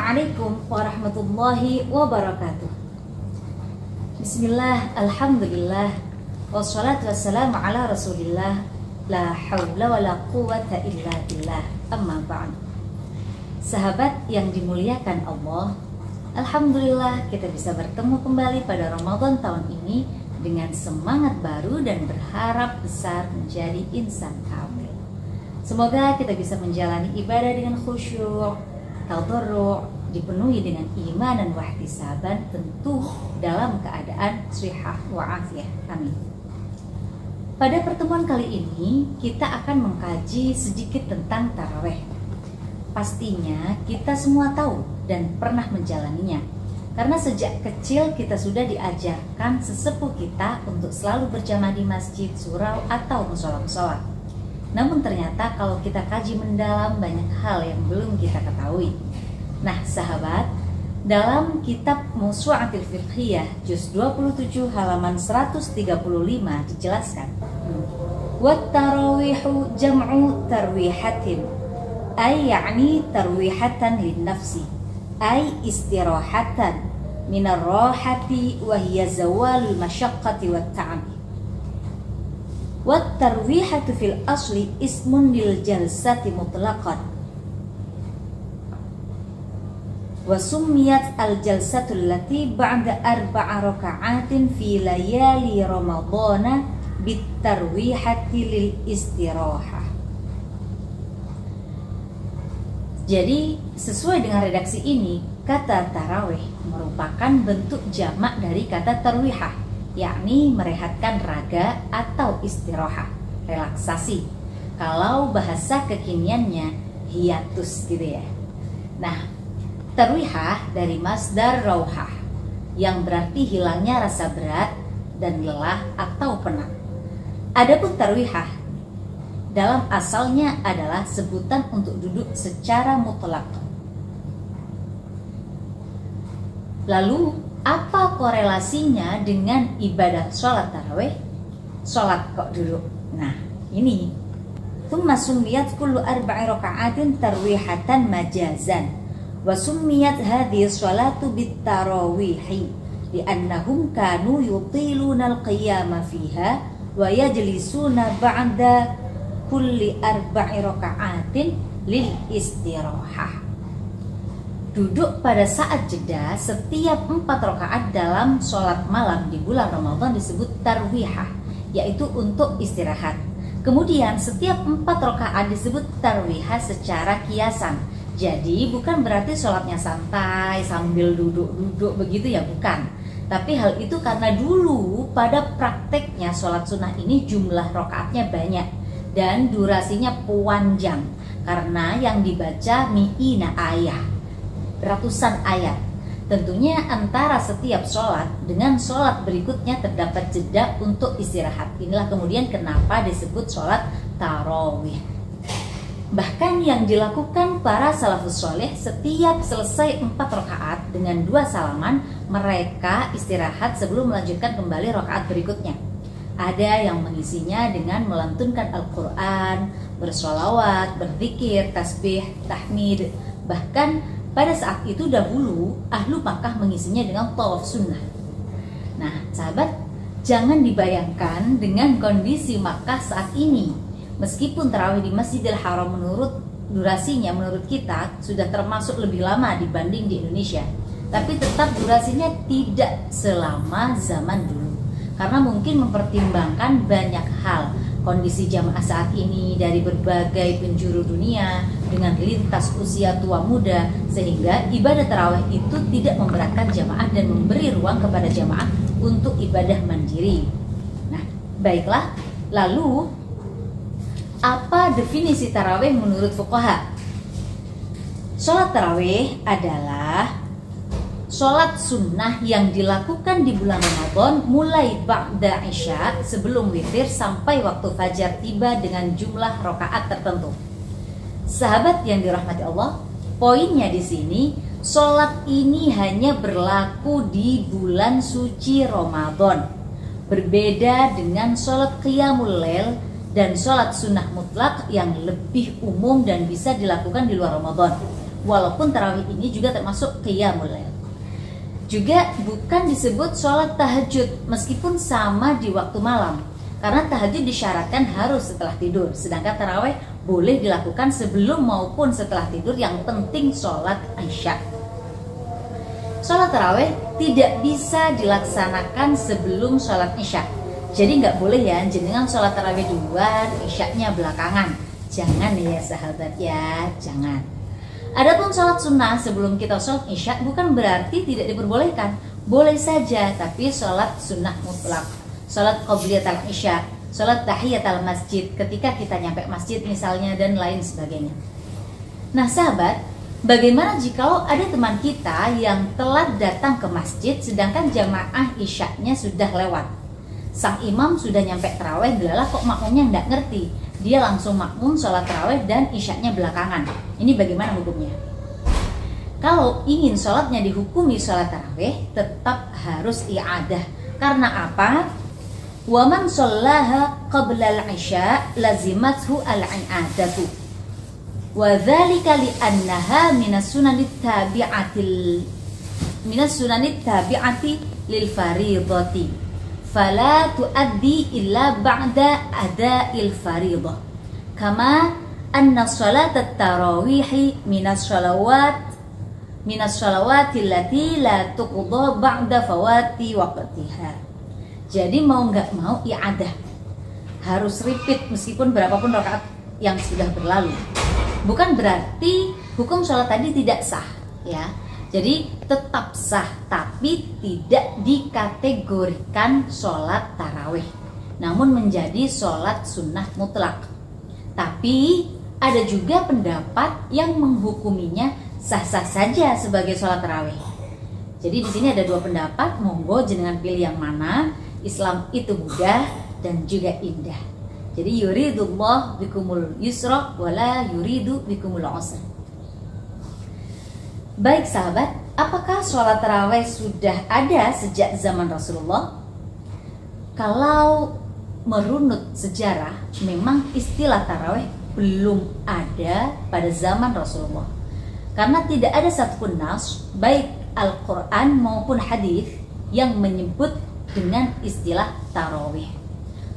Assalamualaikum warahmatullahi wabarakatuh. Bismillah, alhamdulillah, wassalatu wassalamu ala rasulillah, la hawla wa la quwata illa billah, amma ba'd. Sahabat yang dimuliakan Allah, alhamdulillah kita bisa bertemu kembali pada Ramadan tahun ini dengan semangat baru dan berharap besar menjadi insan kamil. Semoga kita bisa menjalani ibadah dengan khusyuk, tadarru', dipenuhi dengan iman dan wahtisaban, tentu dalam keadaan sihah wa afiyah. Amin. Pada pertemuan kali ini kita akan mengkaji sedikit tentang tarawih. Pastinya kita semua tahu dan pernah menjalaninya, karena sejak kecil kita sudah diajarkan sesepuh kita untuk selalu berjamaah di masjid, surau, atau musola-musola. Namun ternyata kalau kita kaji mendalam, banyak hal yang belum kita ketahui. Nah sahabat, dalam kitab Mawsu'atul Fiqhiyah juz 27 halaman 135 dijelaskan, Wat tarawihu jam'u tarwihatin, ay ya'ni tarwihatan lin nafsi, ay istirahatan minar rahati wa hiya zawalul masyaqqati wat ta'abi. Wat tarwihatu fil asli ismun lil jalsati mutlaqan, wa summiyat al jalsatu allati ba'da arba'a raka'atin fi layali ramadhana bit tarwihati lil istirahah. Jadi sesuai dengan redaksi ini, kata tarawih merupakan bentuk jamak dari kata tarwihah, yakni merehatkan raga atau istirahat, relaksasi. Kalau bahasa kekiniannya hiatus gitu ya. Nah, tarwihah dari masdar rauhah yang berarti hilangnya rasa berat dan lelah atau penat. Adapun tarwihah dalam asalnya adalah sebutan untuk duduk secara mutlak. Lalu apa korelasinya dengan ibadah sholat tarawih? Sholat kok duduk. Nah ini, thumma summiyat kullu arba'i raka'atin tarwihatan majazan, wa summiyat hadhihi sholatu bit tarawihi li'annahum kanu yutiluna al-qiyama fiha wa yajlisuna ba'da kulli arba'i raka'atin lil istirahah. Duduk pada saat jeda setiap 4 rakaat dalam sholat malam di bulan Ramadan disebut tarwihah, yaitu untuk istirahat. Kemudian setiap 4 rakaat disebut tarwihah secara kiasan. Jadi bukan berarti sholatnya santai sambil duduk-duduk begitu ya, bukan. Tapi hal itu karena dulu pada prakteknya sholat sunnah ini jumlah rakaatnya banyak dan durasinya panjang, karena yang dibaca mi'ina ayat, ratusan ayat. Tentunya antara setiap sholat dengan sholat berikutnya terdapat jeda untuk istirahat. Inilah kemudian kenapa disebut sholat tarawih. Bahkan yang dilakukan para salafus soleh, setiap selesai 4 rakaat dengan 2 salaman, mereka istirahat sebelum melanjutkan kembali rakaat berikutnya. Ada yang mengisinya dengan melantunkan Al-Quran, bersholawat, berzikir, tasbih, tahmid. Bahkan pada saat itu dahulu Ahlu Makkah mengisinya dengan tawaf sunnah. Nah sahabat, jangan dibayangkan dengan kondisi Makkah saat ini. Meskipun tarawih di Masjidil Haram menurut durasinya, menurut kita sudah termasuk lebih lama dibanding di Indonesia, tapi tetap durasinya tidak selama zaman dulu, karena mungkin mempertimbangkan banyak hal. Kondisi jamaah saat ini dari berbagai penjuru dunia dengan lintas usia tua muda, sehingga ibadah tarawih itu tidak memberatkan jamaah dan memberi ruang kepada jamaah untuk ibadah mandiri. Nah, baiklah, lalu apa definisi tarawih menurut fuqaha? Sholat tarawih adalah sholat sunnah yang dilakukan di bulan Ramadan mulai ba'da isya sebelum witir sampai waktu fajar tiba dengan jumlah rakaat tertentu. Sahabat yang dirahmati Allah, poinnya di sini, sholat ini hanya berlaku di bulan suci Ramadan. Berbeda dengan sholat qiyamul lail dan sholat sunnah mutlak yang lebih umum dan bisa dilakukan di luar Ramadan. Walaupun tarawih ini juga termasuk qiyamul lail. Juga bukan disebut sholat tahajud meskipun sama di waktu malam, karena tahajud disyaratkan harus setelah tidur, sedangkan tarawih boleh dilakukan sebelum maupun setelah tidur, yang penting sholat isya. Sholat tarawih tidak bisa dilaksanakan sebelum sholat isya. Jadi nggak boleh ya jenengan sholat tarawih duluan, isyaknya belakangan. Jangan ya sahabat ya, jangan. Adapun sholat sunnah sebelum kita sholat isya bukan berarti tidak diperbolehkan. Boleh saja, tapi sholat sunnah mutlak, sholat qobliyat al-isya, sholat tahiyat al-masjid ketika kita nyampe masjid misalnya, dan lain sebagainya. Nah sahabat, bagaimana jikalau ada teman kita yang telat datang ke masjid sedangkan jamaah isyaknya sudah lewat? Sang imam sudah nyampe tarawih, belalah kok makmumnya nggak ngerti. Dia langsung makmum sholat tarawih dan isyaknya belakangan. Ini bagaimana hukumnya? Kalau ingin sholatnya dihukumi sholat tarawih, tetap harus i'adah. Karena apa? Wa man shallaha qabla al-isya lazimathu al-i'adatu. Wa dzalika li annaha minas sunanit tabi'ati lil fariidati. Fala tuaddi illa ba'da ada'il fariidah. Kama anna shalat at-tarawih minas shalawati allati la tuqda ba'da fawati waqtiha. Jadi mau nggak mau i'adah, harus repeat meskipun berapapun rakaat yang sudah berlalu. Bukan berarti hukum sholat tadi tidak sah ya. Jadi tetap sah, tapi tidak dikategorikan sholat tarawih, namun menjadi sholat sunnah mutlak. Tapi ada juga pendapat yang menghukuminya sah-sah saja sebagai sholat tarawih. Jadi di sini ada dua pendapat, monggo jenengan pilih yang mana. Islam itu mudah dan juga indah. Jadi yuridullah bikumul yusra wala yuridu bikumul usra. Baik sahabat, apakah sholat tarawih sudah ada sejak zaman Rasulullah? Kalau merunut sejarah, memang istilah tarawih belum ada pada zaman Rasulullah. Karena tidak ada satupun nas, baik Al-Quran maupun hadis, yang menyebut dengan istilah tarawih.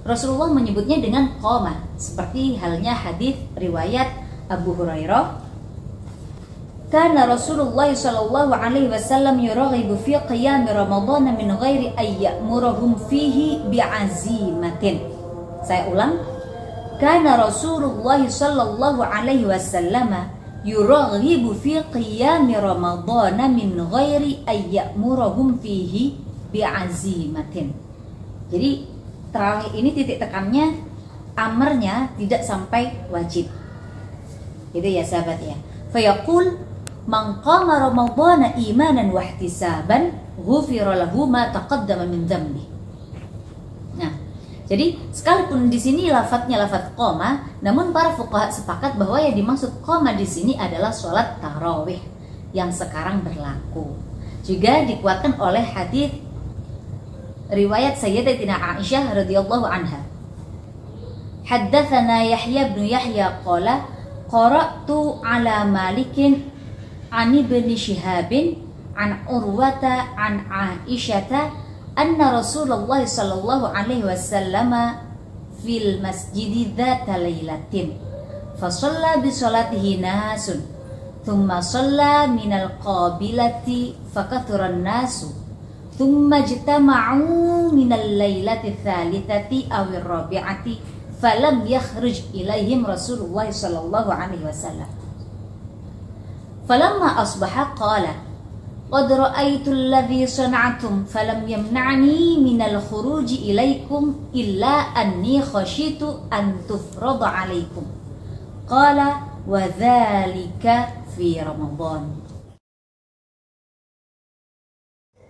Rasulullah menyebutnya dengan qamah, seperti halnya hadis riwayat Abu Hurairah. Kana Rasulullah sallallahu alaihi wasallam yuraghibu fi qiyam Ramadan min ghairi ay ya'muruhum fihi bi'azimatin. Saya ulang. Kana Rasulullah sallallahu alaihi wasallam yuraghibu fi qiyam Ramadan min ghairi ay ya'muruhum fihi bi'azimatin. Jadi tarawih ini titik tekannya amarnya tidak sampai wajib. Gitu ya sahabat ya. Fayaqul man qama ramadhana imanan wa ihtisaban ghufira lahu ma taqaddama min dzambi. Nah, jadi sekalipun di sini lafadznya lafadz qama, namun para fuqaha sepakat bahwa yang dimaksud qama di sini adalah sholat tarawih yang sekarang berlaku. Juga dikuatkan oleh hadis riwayat Sayyidatina Aisyah radhiyallahu anha. Haddatsana Yahya bin Yahya qala qara'tu ala Malikin an ibni Shihabin an Urwata an Aisyata anna Rasulullah sallallahu alaihi wasallam fil masjid dzata lailatin fa shalla bi sholatihi nasun thumma shalla minal qabilati fakathura an-nasu thumma ijtama'u minal lailati tsalitsati aw ar-rabi'ati falam yakhruj ilaihim Rasulullah sallallahu alaihi wasallam. Falamma asbaha qala qad ra'aytu alladhi sana'tum falam yamna'ni minal khuruji ilaikum illa anni khashitu an tufrada alaikum. Qala wa dzalika fi Ramadan.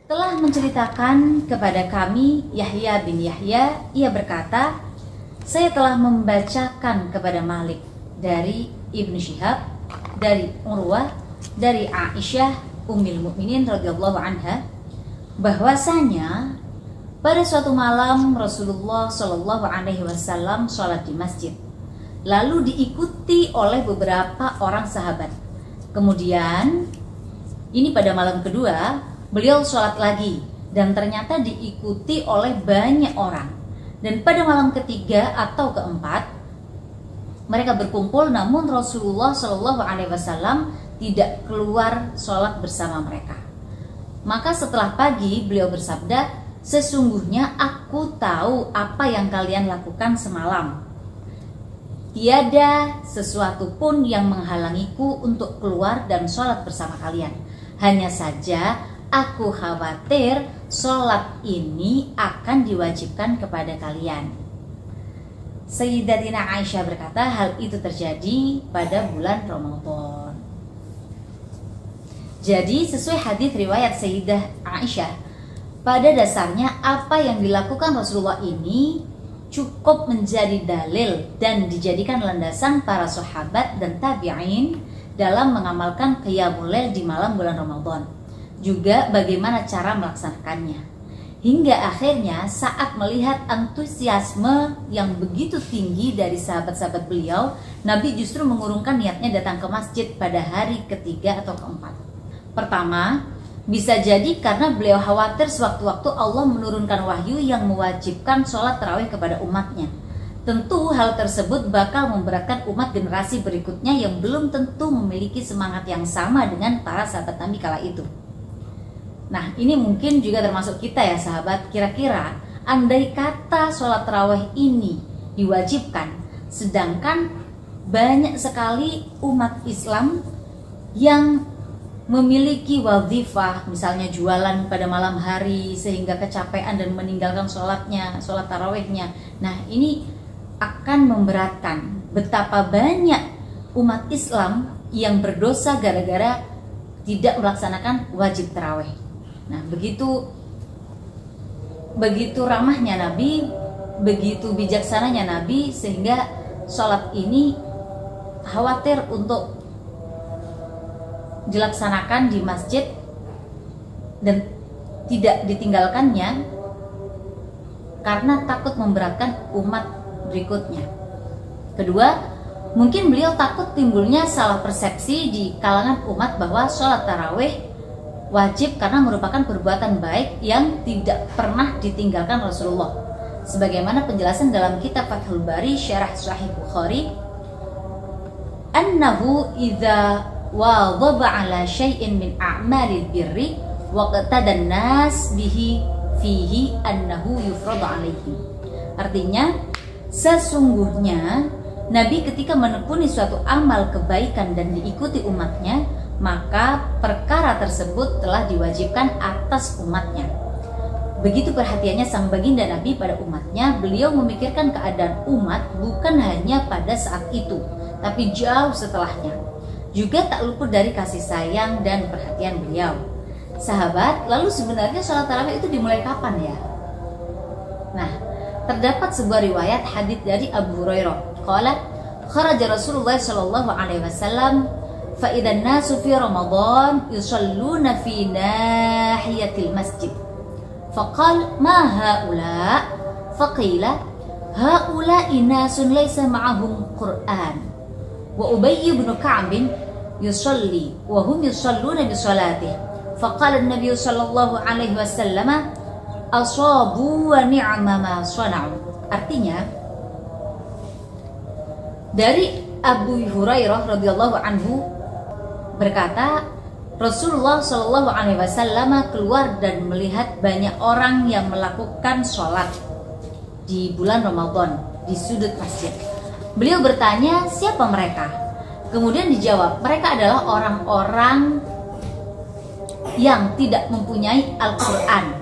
Telah menceritakan kepada kami Yahya bin Yahya, ia berkata, saya telah membacakan kepada Malik dari Ibnu Syihab, dari Urwah, dari Aisyah Ummul Mukminin radhiyallahu anha, bahwasanya pada suatu malam Rasulullah Shallallahu alaihi wasallam sholat di masjid, lalu diikuti oleh beberapa orang sahabat. Kemudian ini pada malam kedua beliau sholat lagi dan ternyata diikuti oleh banyak orang. Dan pada malam ketiga atau keempat mereka berkumpul, namun Rasulullah Shallallahu Alaihi Wasallam tidak keluar sholat bersama mereka. Maka setelah pagi beliau bersabda, sesungguhnya aku tahu apa yang kalian lakukan semalam. Tiada sesuatu pun yang menghalangiku untuk keluar dan sholat bersama kalian. Hanya saja aku khawatir sholat ini akan diwajibkan kepada kalian. Sayyidatina Aisyah berkata, hal itu terjadi pada bulan Ramadan. Jadi sesuai hadis riwayat Sayyidah Aisyah, pada dasarnya apa yang dilakukan Rasulullah ini cukup menjadi dalil dan dijadikan landasan para sahabat dan tabi'in dalam mengamalkan qiyamul lail di malam bulan Ramadan. Juga bagaimana cara melaksanakannya. Hingga akhirnya saat melihat antusiasme yang begitu tinggi dari sahabat-sahabat beliau, Nabi justru mengurungkan niatnya datang ke masjid pada hari ketiga atau keempat. Pertama, bisa jadi karena beliau khawatir sewaktu-waktu Allah menurunkan wahyu yang mewajibkan sholat tarawih kepada umatnya. Tentu hal tersebut bakal memberatkan umat generasi berikutnya yang belum tentu memiliki semangat yang sama dengan para sahabat Nabi kala itu. Nah, ini mungkin juga termasuk kita ya sahabat. Kira-kira andai kata sholat tarawih ini diwajibkan, sedangkan banyak sekali umat Islam yang memiliki wazifah, misalnya jualan pada malam hari sehingga kecapean dan meninggalkan sholat tarawihnya. Nah, ini akan memberatkan betapa banyak umat Islam yang berdosa gara-gara tidak melaksanakan wajib tarawih. Nah, begitu ramahnya Nabi, begitu bijaksananya Nabi, sehingga sholat ini khawatir untuk dilaksanakan di masjid dan tidak ditinggalkannya karena takut memberatkan umat berikutnya. Kedua, mungkin beliau takut timbulnya salah persepsi di kalangan umat bahwa sholat tarawih wajib karena merupakan perbuatan baik yang tidak pernah ditinggalkan Rasulullah. Sebagaimana penjelasan dalam kitab Fathul Bari Syarah Sahih Bukhari, annahu idza wadhaba ala syai'in min a'malil birri wa qatadan nas bihi fihi annahu yufradu alaihi. Artinya, sesungguhnya Nabi ketika menekuni suatu amal kebaikan dan diikuti umatnya, maka perkara tersebut telah diwajibkan atas umatnya. Begitu perhatiannya sang baginda Nabi pada umatnya, beliau memikirkan keadaan umat bukan hanya pada saat itu, tapi jauh setelahnya. Juga tak luput dari kasih sayang dan perhatian beliau. Sahabat, lalu sebenarnya sholat tarawih itu dimulai kapan ya? Nah, terdapat sebuah riwayat hadits dari Abu Hurairah. Qala kharaja Rasulullah sallallahu alaihi wasallam fa idan nasu fi Ramadan yusalluna fi nahiyatil masjid. Faqal ma haula? Faqila haula inasun laysa ma'ahum Qur'an. Wa Ubay bin Ka'b yusalli wa hum yusalluna bi salatihi. Faqala an-nabiy sallallahu alaihi wasallam asabu wa ni'ma ma sana'u. Artinya, dari Abu Hurairah radhiyallahu anhu berkata, Rasulullah shallallahu alaihi wasallam keluar dan melihat banyak orang yang melakukan sholat di bulan Ramadan di sudut masjid. Beliau bertanya, siapa mereka? Kemudian dijawab, mereka adalah orang-orang yang tidak mempunyai Al-Quran.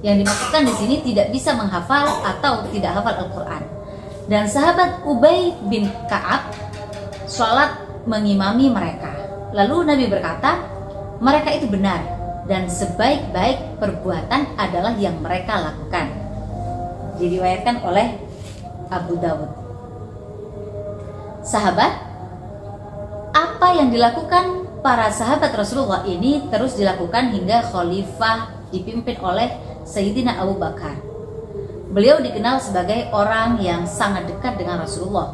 Yang dimaksudkan di sini tidak bisa menghafal atau tidak hafal Al-Quran. Dan sahabat Ubay bin Ka'ab sholat mengimami mereka. Lalu Nabi berkata, mereka itu benar dan sebaik-baik perbuatan adalah yang mereka lakukan. Diriwayatkan oleh Abu Dawud. Sahabat, apa yang dilakukan para sahabat Rasulullah ini terus dilakukan hingga khalifah dipimpin oleh Sayyidina Abu Bakar. Beliau dikenal sebagai orang yang sangat dekat dengan Rasulullah.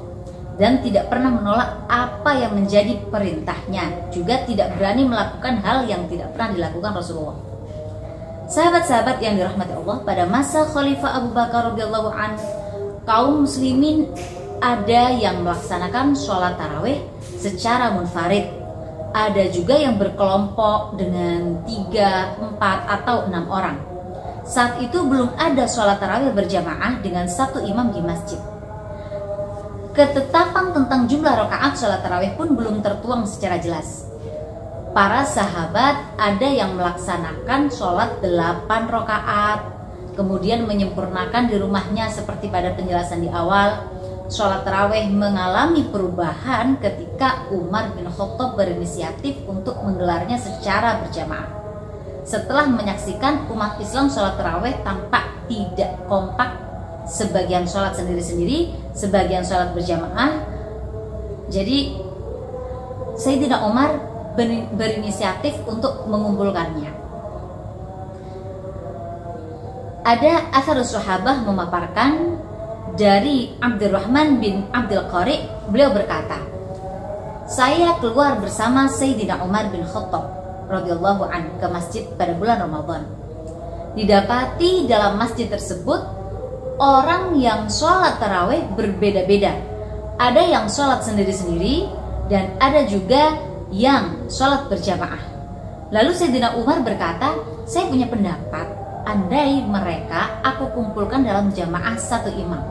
dan tidak pernah menolak apa yang menjadi perintahnya, juga tidak berani melakukan hal yang tidak pernah dilakukan Rasulullah. Sahabat-sahabat yang dirahmati Allah, pada masa Khalifah Abu Bakar radhiyallahu anhu, kaum muslimin ada yang melaksanakan sholat tarawih secara munfarid, ada juga yang berkelompok dengan 3, 4, atau 6 orang. Saat itu belum ada sholat tarawih berjamaah dengan satu imam di masjid. Ketetapan tentang jumlah rakaat sholat tarawih pun belum tertuang secara jelas. Para sahabat ada yang melaksanakan sholat 8 rakaat, kemudian menyempurnakan di rumahnya seperti pada penjelasan di awal. Sholat tarawih mengalami perubahan ketika Umar bin Khattab berinisiatif untuk menggelarnya secara berjamaah. Setelah menyaksikan umat Islam sholat tarawih tampak tidak kompak, sebagian sholat sendiri-sendiri, sebagian sholat berjamaah. Jadi Sayyidina Umar berinisiatif untuk mengumpulkannya. Ada asharus sahabah memaparkan dari Abdurrahman bin Abdul Qari, beliau berkata, saya keluar bersama Sayyidina Umar bin Khattab radhiyallahu anhu ke masjid pada bulan Ramadan. Didapati dalam masjid tersebut orang yang sholat tarawih berbeda-beda. Ada yang sholat sendiri-sendiri dan ada juga yang sholat berjamaah. Lalu Sayyidina Umar berkata, saya punya pendapat, andai mereka aku kumpulkan dalam jamaah satu imam,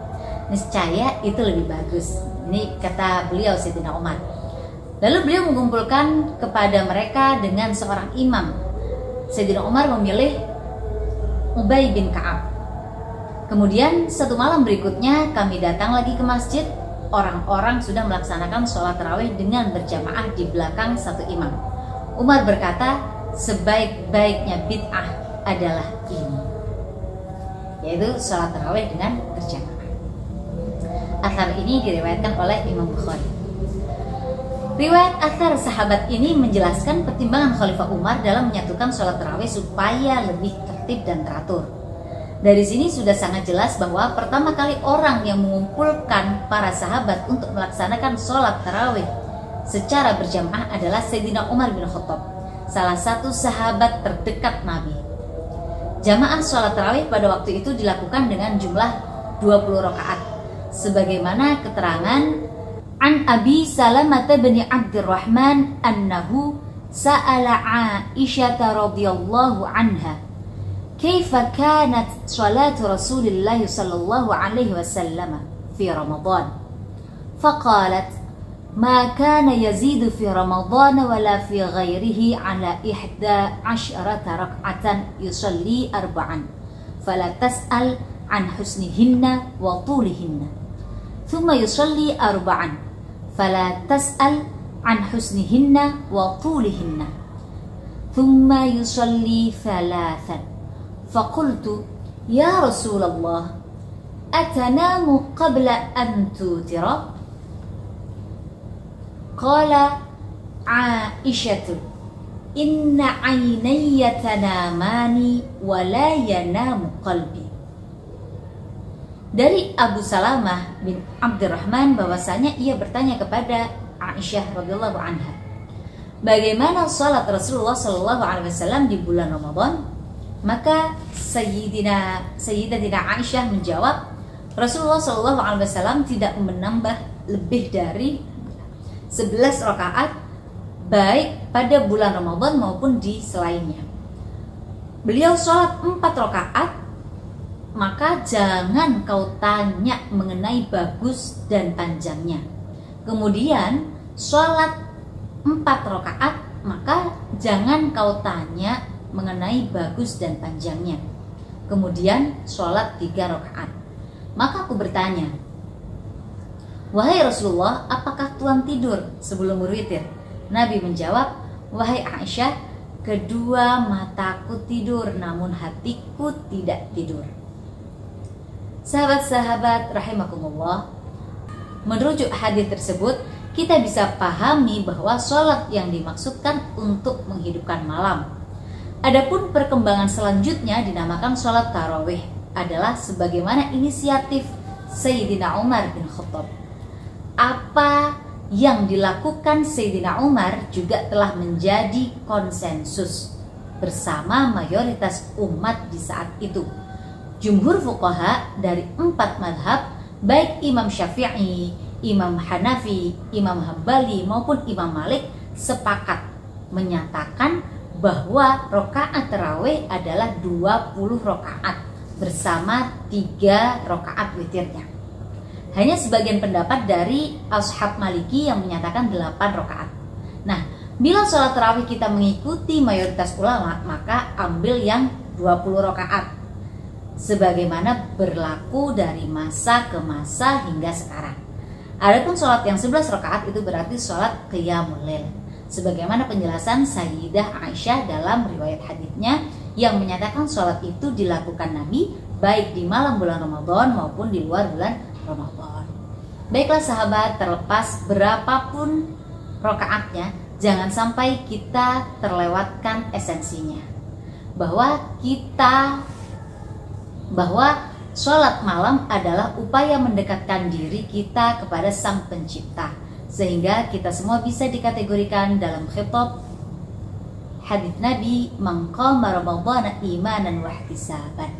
niscaya itu lebih bagus. Ini kata beliau Sayyidina Umar. Lalu beliau mengumpulkan kepada mereka dengan seorang imam. Sayyidina Umar memilih Ubay bin Ka'ab. Kemudian satu malam berikutnya kami datang lagi ke masjid. Orang-orang sudah melaksanakan sholat tarawih dengan berjamaah di belakang satu imam. Umar berkata, sebaik-baiknya bid'ah adalah ini, yaitu sholat tarawih dengan berjamaah. Athar ini diriwayatkan oleh Imam Bukhari. Riwayat athar sahabat ini menjelaskan pertimbangan Khalifah Umar dalam menyatukan sholat tarawih supaya lebih tertib dan teratur. Dari sini sudah sangat jelas bahwa pertama kali orang yang mengumpulkan para sahabat untuk melaksanakan sholat tarawih secara berjamaah adalah Sayyidina Umar bin Khattab, salah satu sahabat terdekat Nabi. Jamaah sholat tarawih pada waktu itu dilakukan dengan jumlah 20 rakaat, sebagaimana keterangan an Abi Salamah bin Abdurrahman annahu sa'ala Aisyah radhiyallahu anha كيف كانت صلاة رسول الله صلى الله عليه وسلم في رمضان فقالت ما كان يزيد في رمضان ولا في غيره على 11 ركعة يصلي 4 فلا تسأل عن حسنهن وطولهن ثم يصلي 4 فلا تسأل عن حسنهن وطولهن ثم يصلي 3 فقلت يا رسول الله أتنام قبل أن توتر قال عائشة إن عيني تنامان ولا ينام قلبي. Dari Abu Salamah bin Abdurrahman bahwasanya ia bertanya kepada Aisyah radhiyallahu anha, bagaimana salat Rasulullah sallallahu alaihi wasallam di bulan Ramadan? Maka Sayyidatina Aisyah menjawab, Rasulullah sallallahu alaihi wasallam tidak menambah lebih dari 11 rakaat baik pada bulan Ramadan maupun di selainnya. Beliau sholat 4 rakaat, maka jangan kau tanya mengenai bagus dan panjangnya. Kemudian sholat 4 rakaat, maka jangan kau tanya mengenai bagus dan panjangnya. Kemudian sholat 3 rakaat. Maka aku bertanya, wahai Rasulullah, apakah Tuhan tidur sebelum berwitir? Nabi menjawab, wahai Aisyah, kedua mataku tidur namun hatiku tidak tidur. Sahabat-sahabat rahimakumullah, merujuk hadis tersebut kita bisa pahami bahwa sholat yang dimaksudkan untuk menghidupkan malam. Adapun perkembangan selanjutnya dinamakan sholat tarawih adalah sebagaimana inisiatif Sayyidina Umar bin Khattab. apa yang dilakukan Sayyidina Umar juga telah menjadi konsensus bersama mayoritas umat di saat itu. Jumhur fuqaha dari 4 madhab, baik Imam Syafi'i, Imam Hanafi, Imam Hambali maupun Imam Malik sepakat menyatakan bahwa rakaat tarawih adalah 20 rakaat bersama 3 rakaat witirnya. Hanya sebagian pendapat dari ashab Maliki yang menyatakan 8 rakaat. Nah, bila sholat tarawih kita mengikuti mayoritas ulama, maka ambil yang 20 rakaat. Sebagaimana berlaku dari masa ke masa hingga sekarang. Adapun sholat yang 11 rakaat itu berarti sholat qiyamul lail. Sebagaimana penjelasan Sayyidah Aisyah dalam riwayat haditsnya yang menyatakan sholat itu dilakukan Nabi baik di malam bulan Ramadan maupun di luar bulan Ramadan. Baiklah sahabat, terlepas berapapun rakaatnya, jangan sampai kita terlewatkan esensinya. Bahwa sholat malam adalah upaya mendekatkan diri kita kepada Sang Pencipta, sehingga kita semua bisa dikategorikan dalam khitab hadits Nabi man qama ramadhana imanan wa ihtisaban,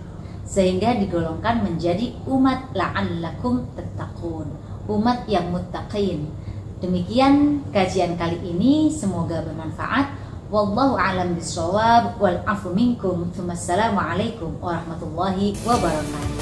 sehingga digolongkan menjadi umat la'allakum tattaqun, umat yang muttaqin. Demikian kajian kali ini, semoga bermanfaat. Wallahu a'lam bishawab wal afu minkum. Wassalamualaikum warahmatullahi wabarakatuh.